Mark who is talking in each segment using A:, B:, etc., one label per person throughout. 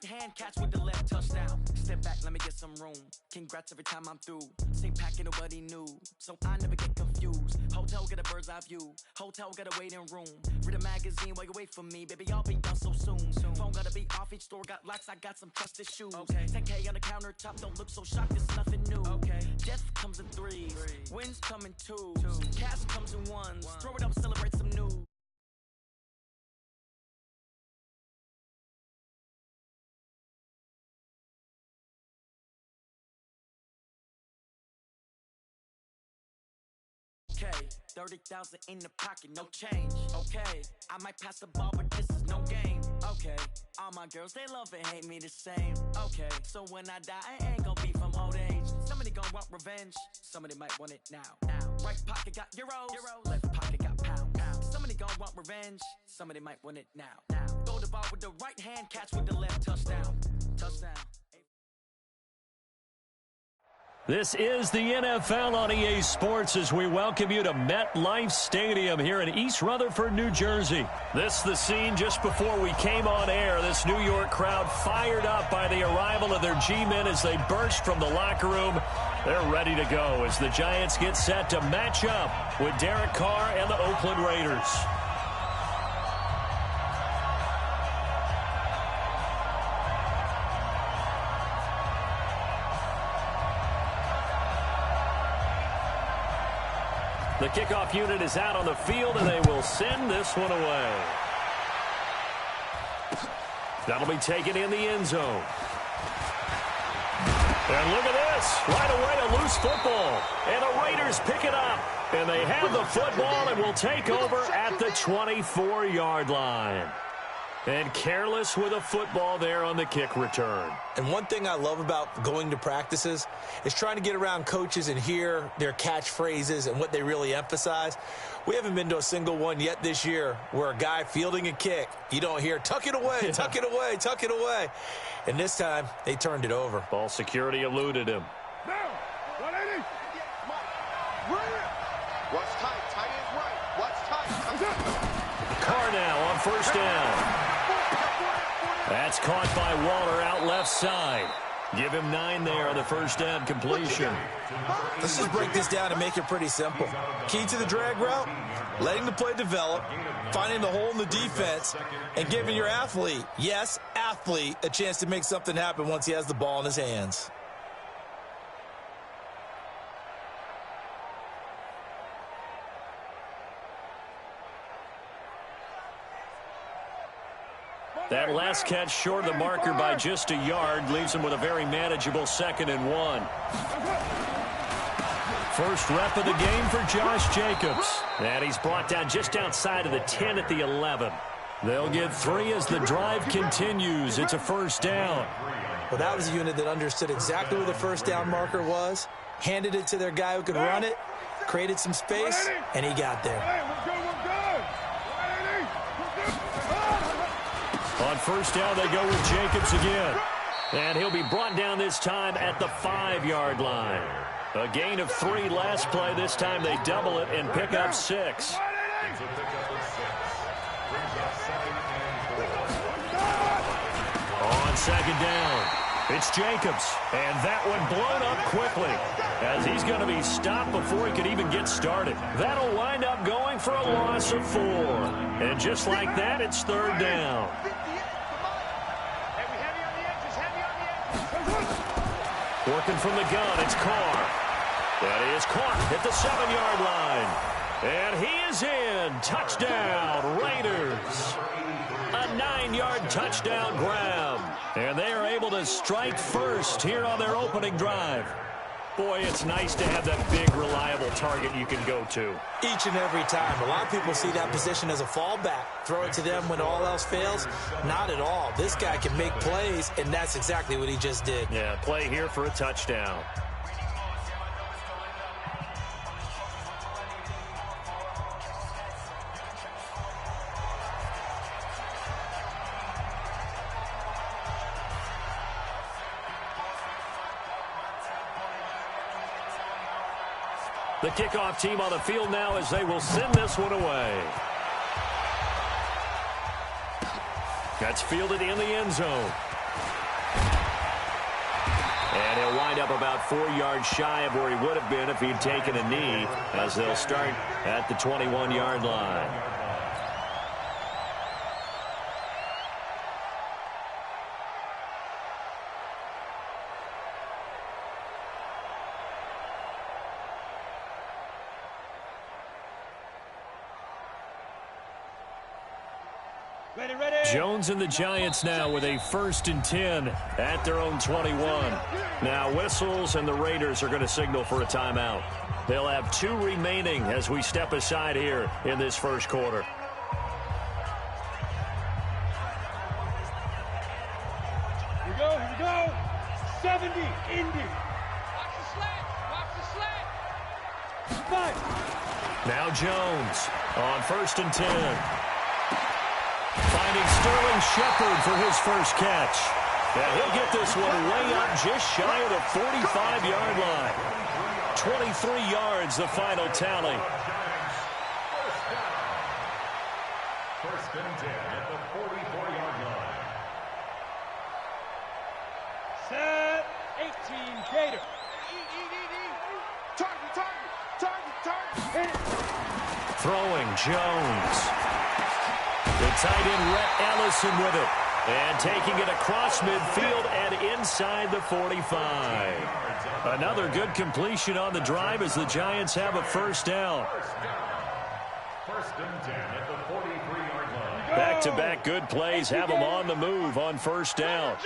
A: hand catch with the left touchdown. Step back, let me get some room. Congrats every time I'm through. Same packing, nobody knew, so I never get confused. Hotel, get a bird's eye view. Hotel, got a waiting room. Read a magazine while you wait for me. Baby, I'll be done so soon. Phone gotta be off, each store got locks. I got some trusted shoes. Okay. 10K on the countertop, don't look so shocked, it's nothing new. Okay. Death comes in threes. Wins come in twos. Cash comes in ones. Throw it up, celebrate some news. Okay, 30,000 in the pocket, no change. Okay, I might pass the ball, but this is no game. Okay, all my girls, they love and hate me the same. Okay, so when I die, I ain't gonna be from old age. Somebody gonna want revenge, somebody might want it now. Right pocket got euros, left pocket got pounds. Somebody gonna want revenge, somebody might want it now. Throw the ball with the right hand, catch with the left, touchdown.
B: This is the NFL on EA Sports as we welcome you to MetLife Stadium here in East Rutherford, New Jersey. This is the scene just before we came on air. This New York crowd fired up by the arrival of their G-men as they burst from the locker room. They're ready to go as the Giants get set to match up with Derek Carr and the Oakland Raiders. The kickoff unit is out on the field, and they will send this one away. That'll be taken in the end zone. And look at this. Right away, a loose football. And the Raiders pick it up. And they have the football and will take over at the 24-yard line. And careless with a football there on the kick return.
C: And one thing I love about going to practices is trying to get around coaches and hear their catchphrases and what they really emphasize. We haven't been to a single one yet this year where a guy fielding a kick, you don't hear, tuck it away, tuck it away, tuck it away. And this time, they turned it over.
B: Ball security eluded him.
D: Now, 180. Watch tight. Tight is right. Watch tight.
B: Carr now on first down. That's caught by Waller out left side. Give him 9 there on the first down completion.
C: Let's just break this down and make it pretty simple. Key to the drag route, letting the play develop, finding the hole in the defense, and giving your athlete, yes, athlete, a chance to make something happen once he has the ball in his hands.
B: That last catch short of the marker by just a yard leaves him with a very manageable 2nd and 1. First rep of the game for Josh Jacobs. And he's brought down just outside of the 10 at the 11. They'll get 3 as the drive continues. It's a first down.
C: Well, that was a unit that understood exactly where the first down marker was, handed it to their guy who could run it, created some space, and he got there.
B: On first down, they go with Jacobs again. And he'll be brought down this time at the 5-yard line. A gain of 3 last play. This time they double it and pick up 6. On second down, it's Jacobs. And that one blown up quickly as he's going to be stopped before he could even get started. That'll wind up going for a loss of 4. And just like that, it's 3rd down. Working from the gun, it's Carr. That is caught at the 7-yard line. And he is in. Touchdown, Raiders. A 9-yard touchdown grab. And they are able to strike first here on their opening drive. Boy, it's nice to have that big, reliable target you can go to.
C: Each and every time. A lot of people see that position as a fallback. Throw it to them when all else fails. Not at all. This guy can make plays, and that's exactly what he just did.
B: Yeah, play here for a touchdown. The kickoff team on the field now as they will send this one away. That's fielded in the end zone. And he'll wind up about 4 yards shy of where he would have been if he'd taken a knee, as they'll start at the 21-yard line. Jones and the Giants now with a 1st and 10 at their own 21. Now whistles and the Raiders are going to signal for a timeout. They'll have 2 remaining as we step aside here in this first quarter.
E: Here we go. 70, Indy.
D: Watch the slant.
E: 5.
B: Now Jones on 1st and 10. Finding Sterling Shepard for his first catch. And he'll get this one way up just shy of the 45-yard line. 23 yards, the final tally.
F: First and 10 at the 44-yard line.
E: Set. 18, Gator.
D: Target.
B: Throwing Jones. The tight end Rhett Ellison with it. And taking it across midfield and inside the 45. Another good completion on the drive as the Giants have a first down.
F: First and 10 at the 43-yard line.
B: Back-to-back good plays have them on the move on first down.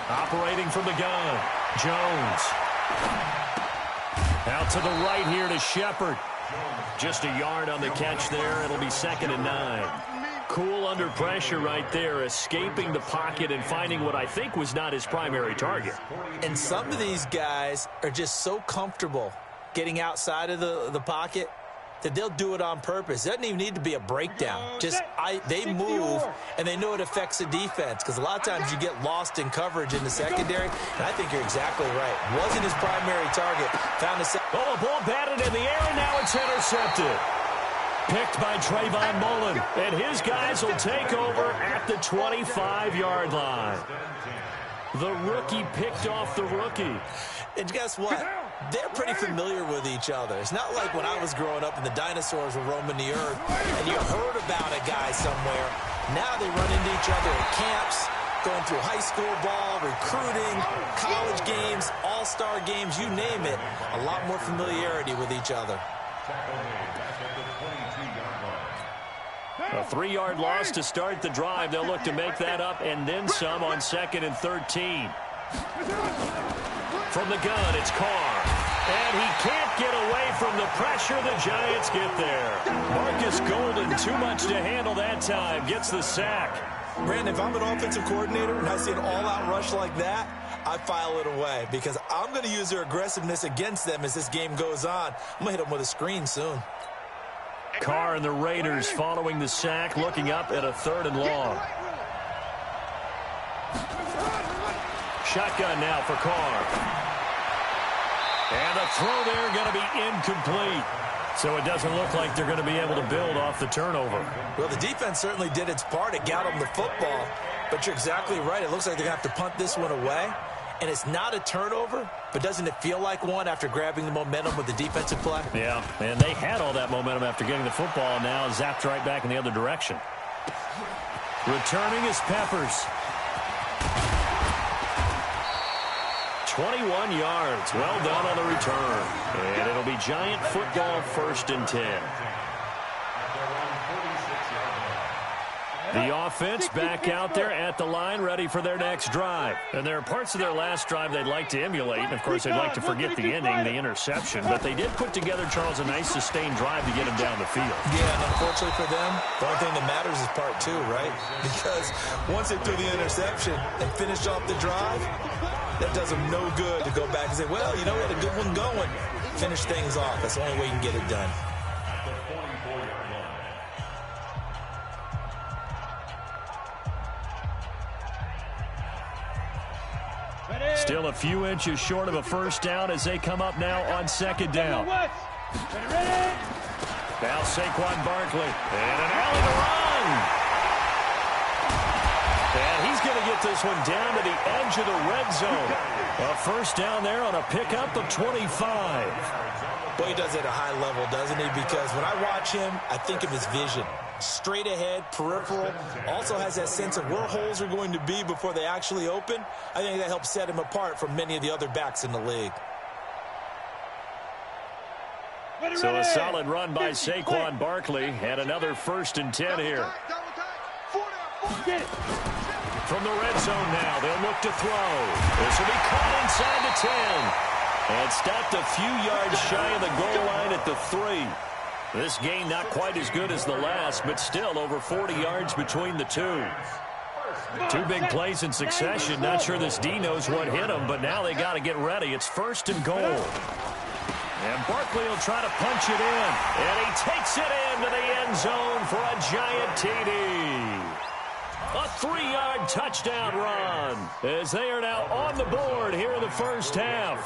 B: Operating from the gun, Jones. Out to the right here to Shepard. Just a yard on the catch there. It'll be 2nd and 9. Cool under pressure right there, escaping the pocket and finding what I think was not his primary target.
C: And some of these guys are just so comfortable getting outside of the pocket that they'll do it on purpose. It doesn't even need to be a breakdown. They move, and they know it affects the defense, because a lot of times you get lost in coverage in the secondary, and I think you're exactly right. Wasn't his primary target. Found a
B: Oh, a ball batted in the air, and now it's intercepted. Picked by Trayvon Mullen, and his guys will take over at the 25-yard line. The rookie picked off the rookie.
C: And guess what? They're pretty familiar with each other. It's not like when I was growing up and the dinosaurs were roaming the earth and you heard about a guy somewhere. Now they run into each other at camps, going through high school ball, recruiting, college games, all-star games, you name it. A lot more familiarity with each other.
B: A 3-yard loss to start the drive. They'll look to make that up and then some on 2nd and 13. From the gun, it's Carr. And he can't get away from the pressure. The Giants get there. Marcus Golden, too much to handle that time, gets the sack.
C: Brandon, if I'm an offensive coordinator and I see an all-out rush like that, I file it away because I'm going to use their aggressiveness against them as this game goes on. I'm going to hit them with a screen soon.
B: Carr and the Raiders following the sack, looking up at a 3rd and long. Shotgun now for Carr. And the throw there going to be incomplete. So it doesn't look like they're going to be able to build off the turnover.
C: Well, the defense certainly did its part. It got them the football. But you're exactly right. It looks like they're going to have to punt this one away. And it's not a turnover, but doesn't it feel like one after grabbing the momentum with the defensive play?
B: Yeah, and they had all that momentum after getting the football, and now zapped right back in the other direction. Returning is Peppers. 21 yards. Well done on the return. And it'll be Giant football, 1st and 10. The offense back out there at the line, ready for their next drive. And there are parts of their last drive they'd like to emulate. And, of course, they'd like to forget the ending, the interception. But they did put together, Charles, a nice sustained drive to get him down the field.
C: Yeah, and unfortunately for them, the only thing that matters is part 2, right? Because once they threw the interception and finished off the drive, that does them no good to go back and say, well, you know, we had a good one going. Finish things off. That's the only way you can get it done.
B: Still a few inches short of a first down as they come up now on 2nd down. Now Saquon Barkley. And an alley to run. this one down to the edge of the red zone. A first down there on a pickup of 25.
C: Boy, he does it at a high level, doesn't he? Because when I watch him, I think of his vision. Straight ahead, peripheral, also has that sense of where holes are going to be before they actually open. I think that helps set him apart from many of the other backs in the league.
B: So a solid run by Saquon Barkley, and another 1st and 10 here. From the red zone now, they'll look to throw. This will be caught inside the 10. And stopped a few yards shy of the goal line at the 3. This game not quite as good as the last, but still over 40 yards between the two. Two big plays in succession. Not sure this D knows what hit him, but now they got to get ready. It's 1st and goal. And Barkley will try to punch it in. And he takes it into the end zone for a giant TD. A 3-yard touchdown run as they are now on the board here in the first half.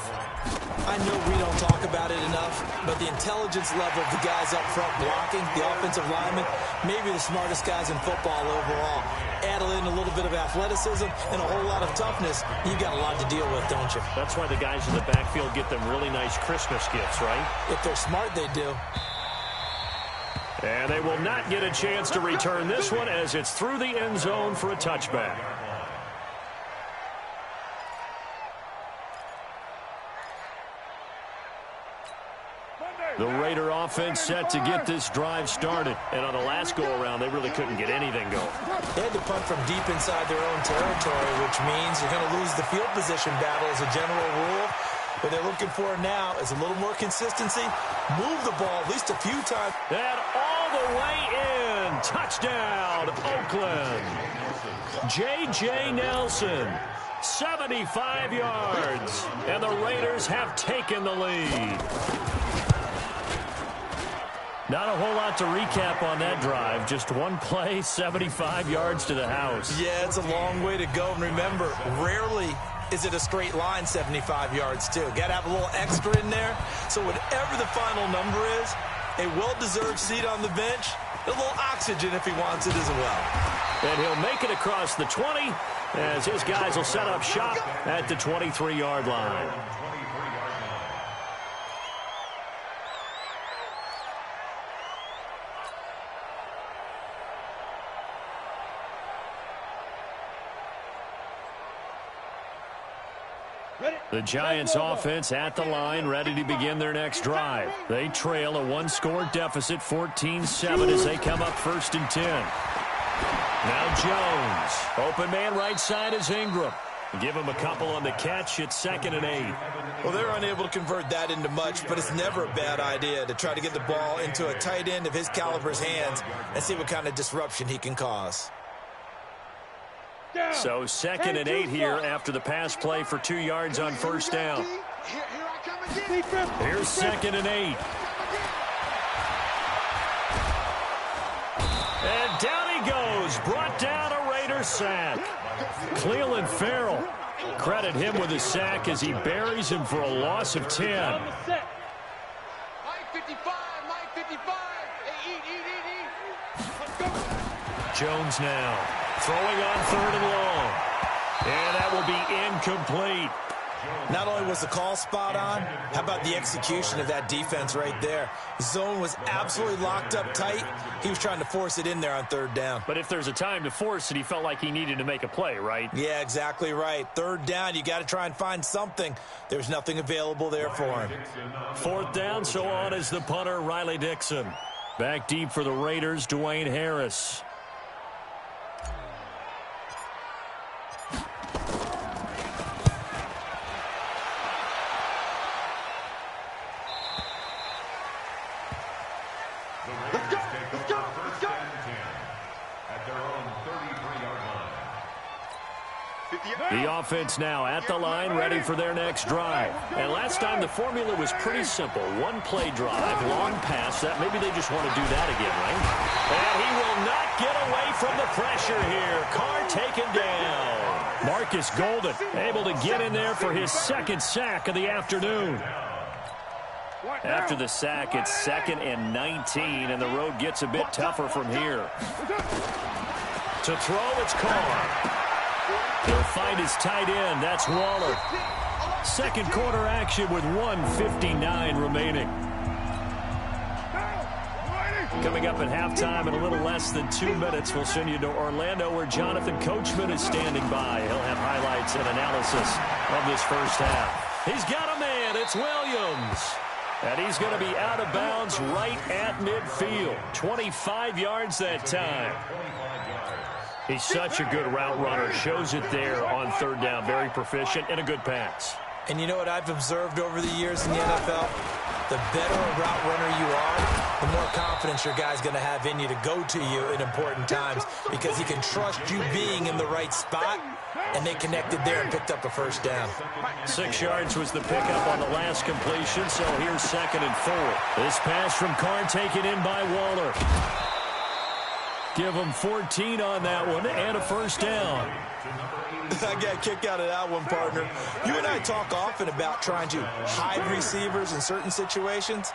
C: I know we don't talk about it enough, but the intelligence level of the guys up front blocking, the offensive linemen, maybe the smartest guys in football overall. Add in a little bit of athleticism and a whole lot of toughness, you've got a lot to deal with, don't you?
B: That's why the guys in the backfield get them really nice Christmas gifts, right?
C: If they're smart, they do.
B: And they will not get a chance to return this one as it's through the end zone for a touchback. The Raider offense set to get this drive started. And on the last go-around, they really couldn't get anything going.
C: They had to punt from deep inside their own territory, which means you're going to lose the field position battle as a general rule. What they're looking for now is a little more consistency. Move the ball at least a few times.
B: And all the way in. Touchdown, Oakland. J.J. Nelson, 75 yards. And the Raiders have taken the lead. Not a whole lot to recap on that drive. Just one play, 75 yards to the house.
C: Yeah, it's a long way to go. And remember, rarely is it a straight line 75 yards, too. Got to have a little extra in there. So whatever the final number is, a well-deserved seat on the bench, a little oxygen if he wants it as well.
B: And he'll make it across the 20 as his guys will set up shop at the 23-yard line. The Giants offense at the line, ready to begin their next drive. They trail a one-score deficit, 14-7, as they come up 1st and 10. Now Jones. Open man right side is Ingram. Give him a couple on the catch. It's 2nd and 8.
C: Well, they're unable to convert that into much, but it's never a bad idea to try to get the ball into a tight end of his caliber's hands and see what kind of disruption he can cause.
B: So 2nd and 8 here after the pass play for 2 yards on 1st down. Here's 2nd and 8. And down he goes. Brought down a Raider sack. Cleveland Farrell. Credit him with a sack as he buries him for a loss of 10.
D: Mike 55, Mike 55. Eat.
B: Jones now. Throwing on 3rd and long. And that will be incomplete.
C: Not only was the call spot on, how about the execution of that defense right there? Zone was absolutely locked up tight. He was trying to force it in there on 3rd down.
B: But if there's a time to force it, he felt like he needed to make a play, right?
C: Yeah, exactly right. 3rd down, you got to try and find something. There's nothing available there for him.
B: 4th down, so on is the punter, Riley Dixon. Back deep for the Raiders, Dwayne Harris. The offense now at the line, ready for their next drive. And last time the formula was pretty simple. One play drive, long pass. That maybe they just want to do that again, right? And he will not get away from the pressure here. Carr taken down. Marcus Golden able to get in there for his 2nd sack of the afternoon. After the sack, it's 2nd and 19, and the road gets a bit tougher from here. To throw, it's Carr. He'll find his tight end. That's Waller. Second quarter action with 1:59 remaining. Coming up at halftime in a little less than 2 minutes, we'll send you to Orlando where Jonathan Coachman is standing by. He'll have highlights and analysis of this first half. He's got a man. It's Williams. And he's going to be out of bounds right at midfield. 25 yards that time. He's such a good route runner. Shows it there on third down. Very proficient and a good pass.
C: And you know what I've observed over the years in the NFL? The better a route runner you are, the more confidence your guy's going to have in you to go to you in important times because he can trust you being in the right spot, and they connected there and picked up a first down.
B: 6 yards was the pickup on the last completion, so here's 2nd and 4. This pass from Carr taken in by Waller. Give him 14 on that one and a first down.
C: I got a kick out of that one, partner. You and I talk often about trying to hide receivers in certain situations,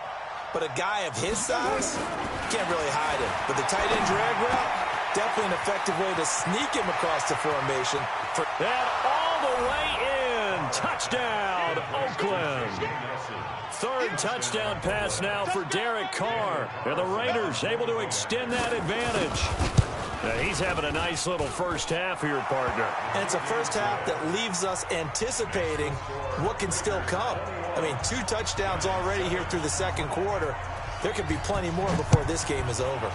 C: but a guy of his size can't really hide him. But the tight end drag route, definitely an effective way to sneak him across the formation.
B: That all the way in. Touchdown, Oakland. Third touchdown pass now for Derek Carr. And the Raiders able to extend that advantage. He's having a nice little first half here, partner.
C: And it's a first half that leaves us anticipating what can still come. I mean, 2 touchdowns already here through the second quarter. There could be plenty more before this game is over.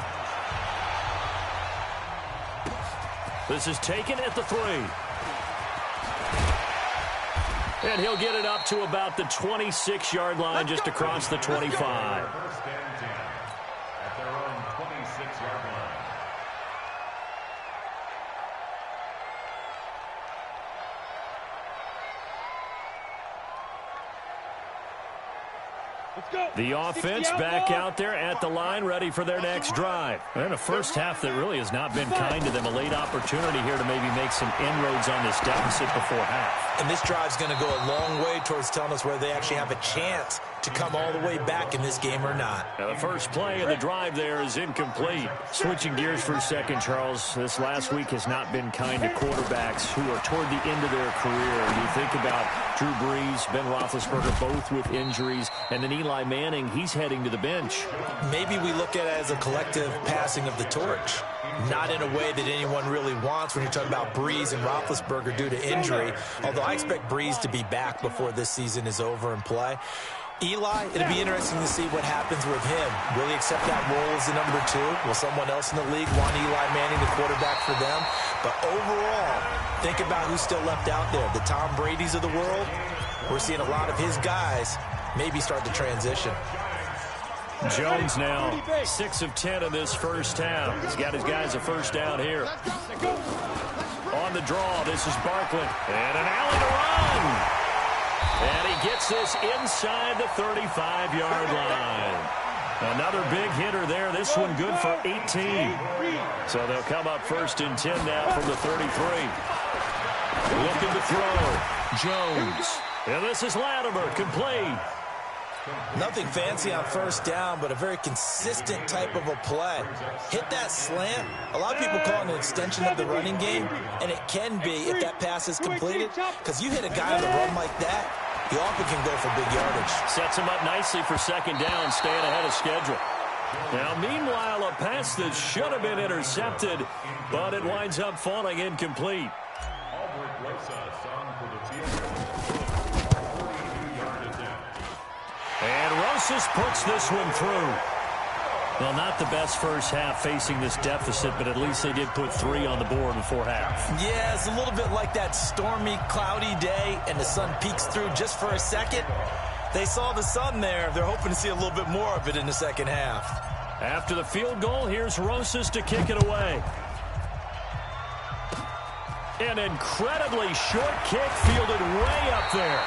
B: This is taken at the 3. And he'll get it up to about the 26-yard line, just across the 25.
F: First and 10 at their own 26-yard line.
B: The offense back out there at the line, ready for their next drive. And a first half that really has not been kind to them. A late opportunity here to maybe make some inroads on this deficit before half.
C: And this drive's going to go a long way towards telling us whether they actually have a chance to come all the way back in this game or not.
B: Now the first play of the drive there is incomplete. Switching gears for a second, Charles. This last week has not been kind to quarterbacks who are toward the end of their career. You think about Drew Brees, Ben Roethlisberger, both with injuries, and then Eli Manning, he's heading to the bench.
C: Maybe we look at it as a collective passing of the torch. Not in a way that anyone really wants when you're talking about Brees and Roethlisberger due to injury, although I expect Brees to be back before this season is over and play. Eli, it'll be interesting to see what happens with him. Will he accept that role as the number 2? Will someone else in the league want Eli Manning to quarterback for them? But overall, think about who's still left out there. The Tom Brady's of the world. We're seeing a lot of his guys maybe start to transition.
B: Jones now 6 of 10 in this first half. He's got his guys a first down here. On the draw, this is Barkley. And an alley to run. And he gets this inside the 35-yard line. Another big hitter there. This one good for 18. So they'll come up 1st and 10 now from the 33. Looking to throw. Jones. And this is Latimer, complete.
C: Nothing fancy on first down, but a very consistent type of a play. Hit that slant. A lot of people call it an extension of the running game, and it can be if that pass is completed, because you hit a guy on the run like that, he often can go for big yardage.
B: Sets him up nicely for second down, staying ahead of schedule. Now, meanwhile, a pass that should have been intercepted, but it winds up falling incomplete. And Rosas puts this one through. Well, not the best first half facing this deficit, but at least they did put 3 on the board before half.
C: Yeah, it's a little bit like that stormy, cloudy day, and the sun peeks through just for a second. They saw the sun there. They're hoping to see a little bit more of it in the second half.
B: After the field goal, here's Rosas to kick it away. An incredibly short kick fielded way up there.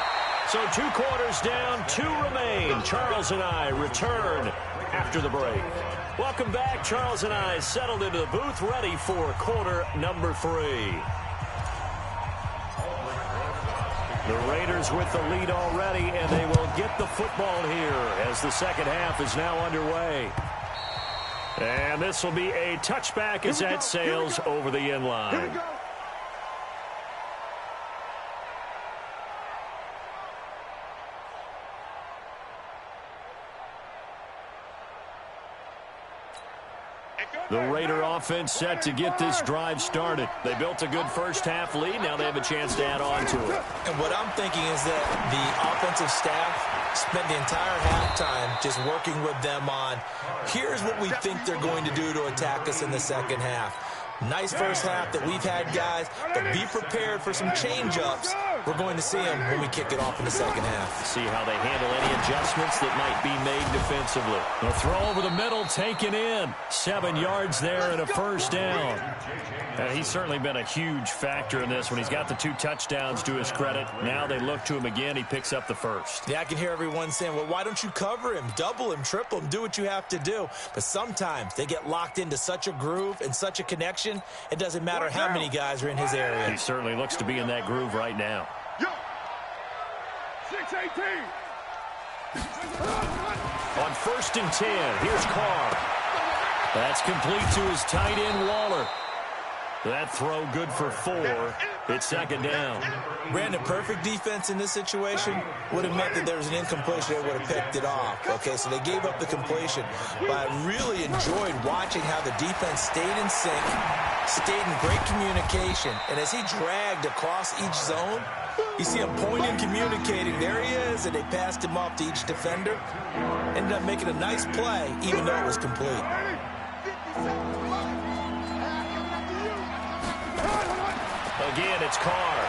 B: So 2 quarters down, 2 remain. Charles and I return after the break. Welcome back. Charles and I settled into the booth, ready for quarter number 3. The Raiders with the lead already, and they will get the football here as the second half is now underway. And this will be a touchback as that sails over the end line. The Raider offense set to get this drive started. They built a good first-half lead. Now they have a chance to add on to it.
C: And what I'm thinking is that the offensive staff spent the entire halftime just working with them on, here's what we think they're going to do to attack us in the second half. Nice first half that we've had, guys, but be prepared for some change-ups. We're going to see them when we kick it off in the second half.
B: See how they handle any adjustments that might be made defensively. The throw over the middle taken in. 7 yards there and a first down. And he's certainly been a huge factor in this when he's got the 2 touchdowns to his credit. Now they look to him again. He picks up the first.
C: Yeah, I can hear everyone saying, well, why don't you cover him, double him, triple him, do what you have to do. But sometimes they get locked into such a groove and such a connection, it doesn't matter how many guys are in his area.
B: He certainly looks to be in that groove right now.
E: 6-18.
B: On 1st and 10, here's Carr. That's complete to his tight end, Waller. That throw good for 4. It's second down.
C: Brandon, perfect defense in this situation would have meant that there was an incompletion. They would have picked it off. Okay, so they gave up the completion. But I really enjoyed watching how the defense stayed in sync, stayed in great communication. And as he dragged across each zone, you see him pointing, communicating. There he is, and they passed him off to each defender. Ended up making a nice play, even though it was complete.
B: Again, it's Carr.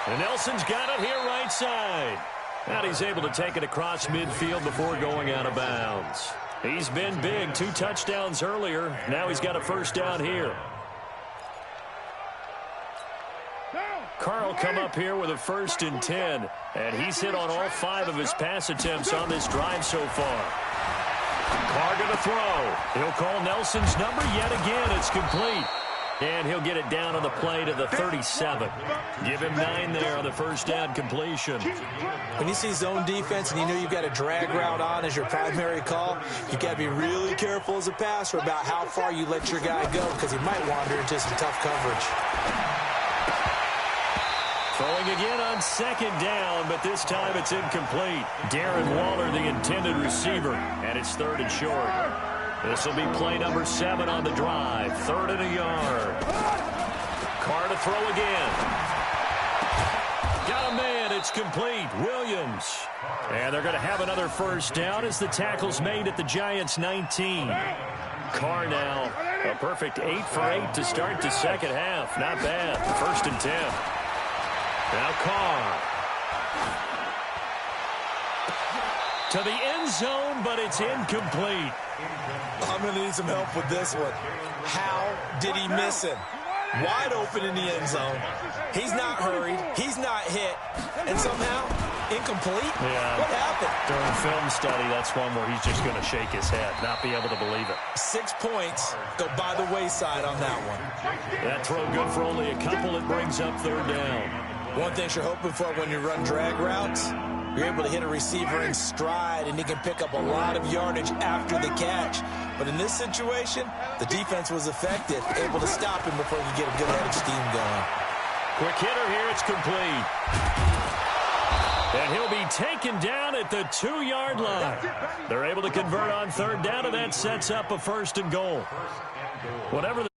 B: And Nelson's got it here right side. And he's able to take it across midfield before going out of bounds. He's been big. 2 touchdowns earlier. Now he's got a first down here. Carr will come up here with a 1st and 10. And he's hit on all 5 of his pass attempts on this drive so far. Carr going to throw. He'll call Nelson's number yet again. It's complete. And he'll get it down on the play to the 37. Give him 9 there on the first down completion.
C: When you see zone defense and you know you've got a drag route on as your primary call, you've got to be really careful as a passer about how far you let your guy go because he might wander into some tough coverage.
B: Throwing again on 2nd down, but this time it's incomplete. Darren Waller, the intended receiver, and it's 3rd and short. This will be play number 7 on the drive. 3rd and a yard. Carr to throw again. Got a man. It's complete. Williams. And they're going to have another first down as the tackle's made at the Giants' 19. Carr now a perfect 8 for 8 to start the second half. Not bad. 1st and 10. Now Carr. To the end zone, but it's incomplete.
C: I'm going to need some help with this one. How did he miss him? Wide open in the end zone. He's not hurried. He's not hit. And somehow, incomplete?
B: Yeah.
C: What happened?
B: During film study, that's one where he's just going to shake his head, not be able to believe it.
C: 6 points go by the wayside on that one.
B: That throw good for only a couple. It brings up 3rd down.
C: One thing you're hoping for when you run drag routes, you're able to hit a receiver in stride, and he can pick up a lot of yardage after the catch. But in this situation, the defense was effective, able to stop him before he could get a good head of steam going.
B: Quick hitter here, it's complete. And he'll be taken down at the 2-yard line. They're able to convert on 3rd down, and that sets up a 1st and goal. Whatever the